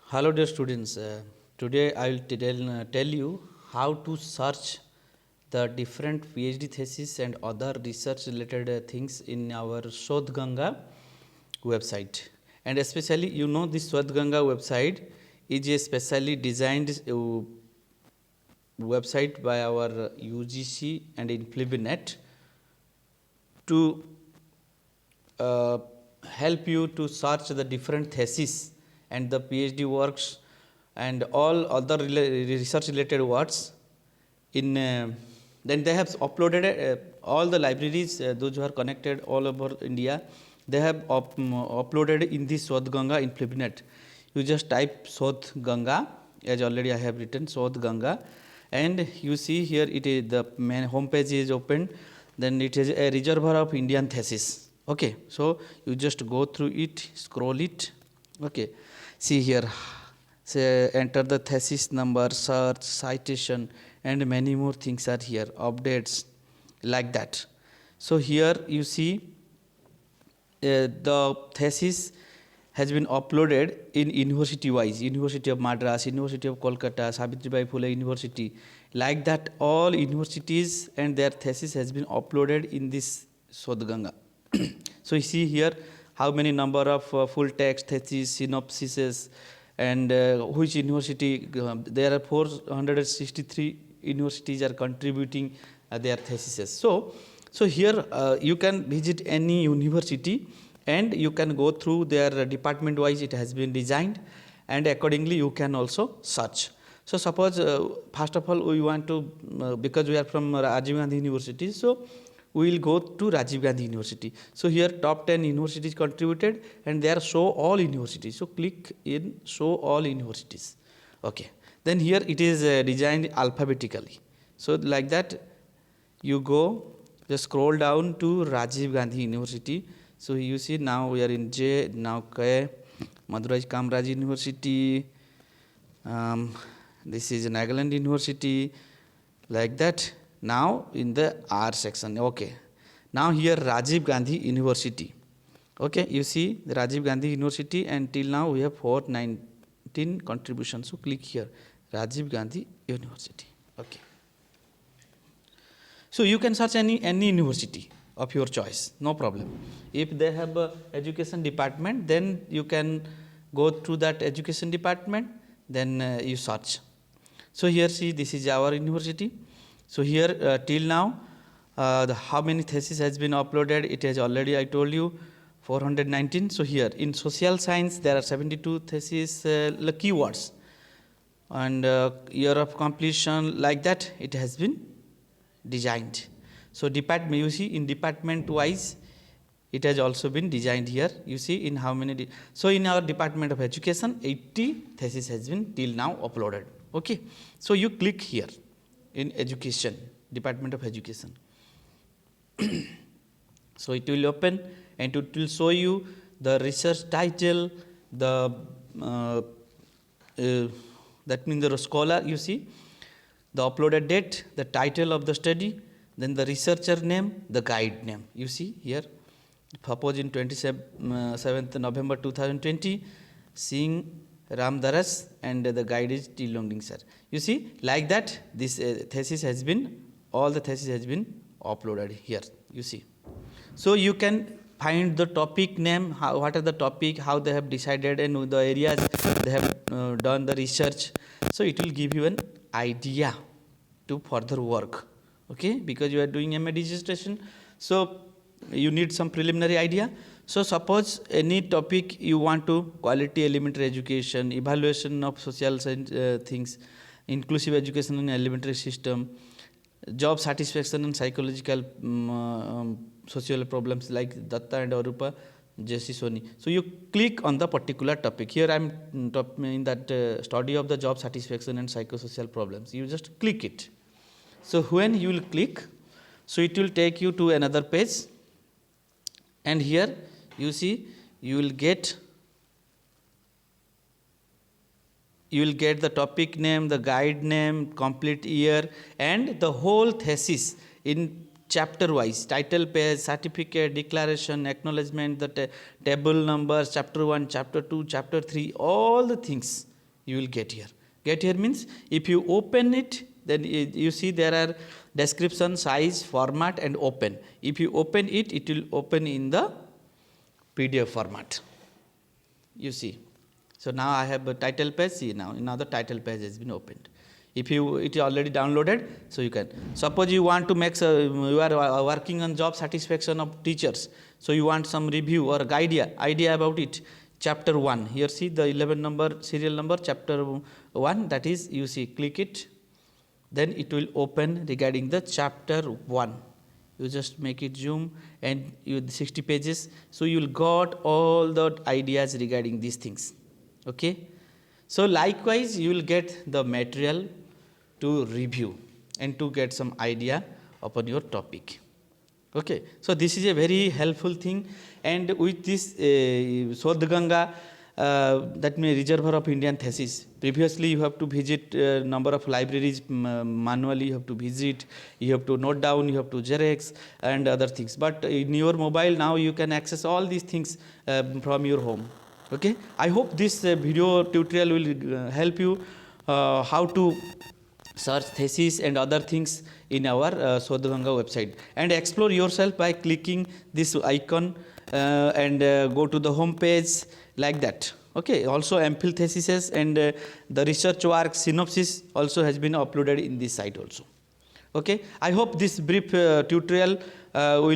Hello dear students, today I will tell you how to search the different PhD thesis and other research related things in our Shodh Ganga website. And especially this Shodh Ganga website is a specially designed website by our UGC and InfluBNet to uh, help you to search the different theses and the PhD works and all other research related works in then they have uploaded all the libraries those who are connected all over India, they have uploaded in this Shodh Ganga in InfluBNet. You just type Shodh Ganga, as already I have written Shodh Ganga, and you see here it is the main home page is opened, then it is a reservoir of Indian thesis. Okay, so you just go through it, scroll it. Okay, see here, say enter the thesis number, search, citation, and many more things are here, updates like that. So here you see the thesis has been uploaded in university wise, University of Madras, University of Kolkata, Savitribai Phule University, like that all universities and their thesis has been uploaded in this Shodh Ganga. So you see here how many number of full text thesis, synopsises, and which university, there are 463 universities are contributing their theses. So here you can visit any university and you can go through their department wise it has been designed, and accordingly you can also search. So suppose first of all we want to because we are from Rajiv Gandhi University, so we will go to Rajiv Gandhi University. So here top 10 universities contributed and there show all universities. So click in show all universities. Okay, then here it is designed alphabetically. So like that you go, just scroll down to Rajiv Gandhi University. So you see now we are in J, now K, Madurai Kamraj University, this is Nagaland University, like that. Now in the R section. Okay, now here Rajiv Gandhi University. Okay, you see the Rajiv Gandhi University, and till now we have 419 contributions. So click here Rajiv Gandhi University. Okay, so you can search any university of your choice, no problem. If they have a education department, then you can go through that education department, then you search. So here see, this is our university. So here till now how many thesis has been uploaded, it has already I told you 419. So here in social science there are 72 thesis keywords, and year of completion, like that it has been designed. So department, you see in department wise it has also been designed here. You see in how many so in our Department of Education 80 thesis has been till now uploaded. Okay, so you click here in education, Department of Education. So it will open and it will show you the research title, the that means the scholar, you see the uploaded date, the title of the study, then the researcher name, the guide name. You see here, suppose in 27th November 2020, Singh Ram Daras, and the guide is T. Longding sir. You see, like that this thesis has been, all the thesis has been uploaded here. You see, so you can find the topic name, how, what are the topic, how they have decided, and the areas they have done the research. So it will give you an idea to further work. Okay, because you are doing MA registration, so you need some preliminary idea. So suppose any topic you want to, quality elementary education, evaluation of social science things, inclusive education in elementary system, job satisfaction and psychological social problems like Datta and Arupa, Jesse Soni. So you click on the particular topic. Here I am in that study of the job satisfaction and psychosocial problems. You just click it. So when you will click, so it will take you to another page, and here you see you will get the topic name, the guide name, complete year, and the whole thesis in chapter wise, title page, certificate, declaration, acknowledgement, the table numbers, chapter 1, chapter 2, chapter 3, all the things you will get here. Get here means if you open it, then you see there are description, size, format and open. If you open it, it will open in the PDF format. You see. So now I have a title page. See now the title page has been opened. If it is already downloaded, so you can. Suppose you want to make you are working on job satisfaction of teachers. So you want some review or idea about it. Chapter 1. Here see the 11 number serial number chapter 1. That is, you see, click it. Then it will open regarding the chapter 1. You just make it zoom and you 60 pages. So you will got all the ideas regarding these things. Okay. So likewise you will get the material to review and to get some idea upon your topic. Okay. So this is a very helpful thing, and with this Sodh Ganga, that means Reservoir of Indian Thesis. Previously you have to visit number of libraries manually, you have to visit, you have to note down, you have to Xerox and other things. But in your mobile now you can access all these things from your home. Okay. I hope this video tutorial will help you how to search thesis and other things in our Sodh Ganga website, and explore yourself by clicking this icon and go to the home page like that. Okay. Also MPhil theses and the research work synopsis also has been uploaded in this site also. Okay. I hope this brief tutorial will